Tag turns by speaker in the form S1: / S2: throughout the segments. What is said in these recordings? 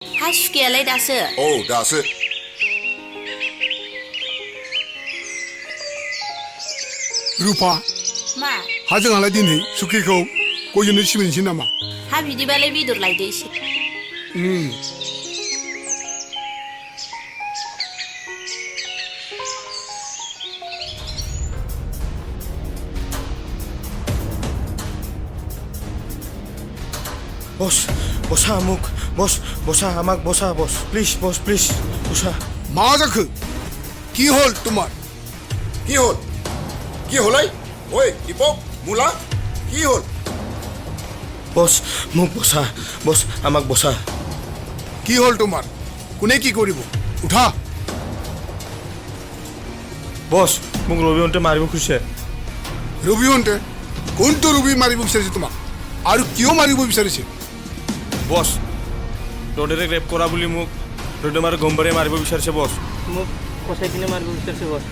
S1: हा सुखियालाय दासो
S2: औ दासो
S3: रुपा
S1: मा
S3: हा जोंहालाय दिनै सुखिखौ गयजोंनो सिबिनोसै नामा?
S1: हा बिदिबालाय बेदर लायदो एसे
S4: বস বসা মোক বস বসা আমাক বসা বস প্লিজ বস প্লিজ বসা
S3: मा जाखो কি হল তোমার?
S2: কি হল কি হলাই ওই দীপক মুলা কি হল
S4: বস মোক বসা বস আমাক বসা
S3: কি হল তোমার? কোনে কি কৰিব? উঠা।
S4: বস মোক ৰবিহঁতে মাৰিব খুজিছে
S3: ৰবিহঁতে কোনটো ৰবি মাৰিব বিচাৰিছে তোমাক আৰু কিয় মাৰিব বিচাৰিছে?
S4: বস ৰডেৰে ৰেপ কৰা বুলি মোক ৰডে মাৰি গম্বাৰে মাৰিব বিচাৰিছে বস
S5: মোক কচাই কিনে মাৰিব বিচাৰিছে বছ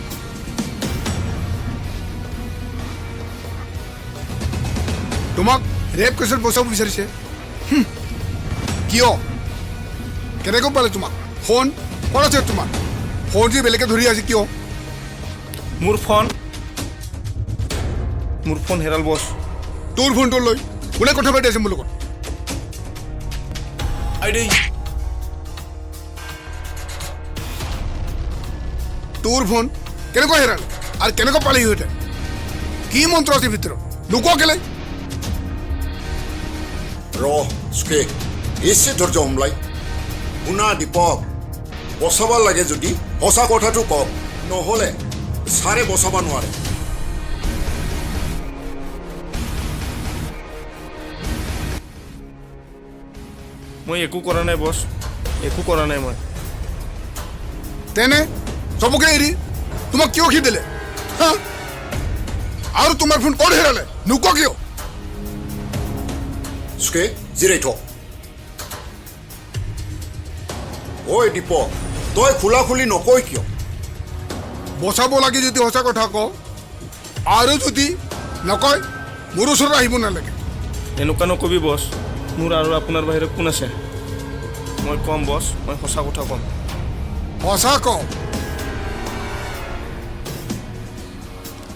S3: তোমাক ৰেপ কেছত বচাব বিচাৰিছে? কিয়? কেনেকৈ পালে তোমাক? ফোন ক'ত আছে তোমাৰ? ফোন যে বেলেগে ধৰি আছে কিয়?
S4: মোৰ ফোন হেৰাল বস
S3: তোৰ ফোনটো লৈ কোনে কথা পাতি আছে মোৰ লগত?
S4: আইডি
S3: তোৰ ফোন কেনেকৈ হেৰালে আৰু কেনেকৈ পালে সিহঁতে? কি মন্ত্ৰ আছে ভিতৰত নোকোৱা কেলে?
S2: ৰ সুখে এসে ধৈৰ্য হমলাই শুনা দীপক বচাব লাগে যদি সঁচা কথাটো কওক নহ'লে ছাৰে বচাব নোৱাৰে
S4: মই একো কৰা নাই বস একো কৰা নাই মই
S3: তেনে চবকে এৰি তোমাক কিয় খেদিলে? হা? আৰু তোমাৰ ফোন ক'ত হেৰালে নোকোৱা কিয়?
S2: সুখে জিৰাই থ ঐ দীপক তই খোলা খুলি নকয় কিয়
S3: বচাব লাগে যদি সঁচা কথা কওঁ আৰু যদি নকয় মোৰ ওচৰত আহিব নালাগে।
S4: এনেকুৱা নকবি বস মোৰ আৰু আপোনাৰ বাহিৰে কোন আছে? মই কম বস মই সঁচা কথা কম
S3: সঁচা কওঁ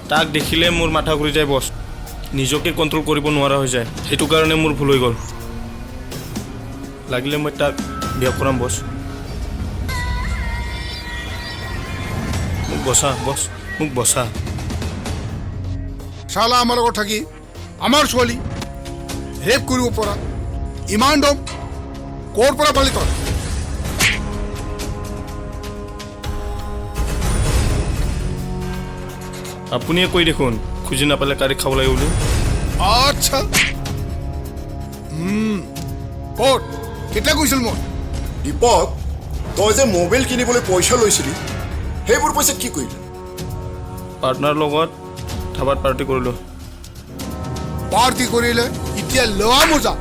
S4: তাক দেখিলে মোৰ মাথা ঘূৰি যায় বস নিজকে কণ্ট্ৰল কৰিব নোৱাৰা হৈ যায় সেইটো কাৰণে মোৰ ভুল হৈ গ'ল লাগিলে মই তাক বিয়া কৰাম বস মোক বচা বস মোক বচা
S3: শালা আমাৰ লগত থাকি আমাৰ ছোৱালী ৰেপ কৰিব পৰা ইমান দম ক'ৰ পৰা পালি তই?
S4: আপুনিয়ে কৈ দেখোন খুজি নাপালে কাৰি খাব লাগে বুলি
S3: আচ্ছা ক'ত কেতিয়া কৈছিল মই?
S2: দীপক তই যে মোবাইল কিনিবলৈ পইচা লৈছিলি সেইবোৰ পইচা কি কৰিলি
S4: পাৰ্টনাৰ লগত ধাবাত পাৰ্টি কৰিলোঁ
S3: পাৰ্টি কৰিলে এতিয়া লোৱা মজা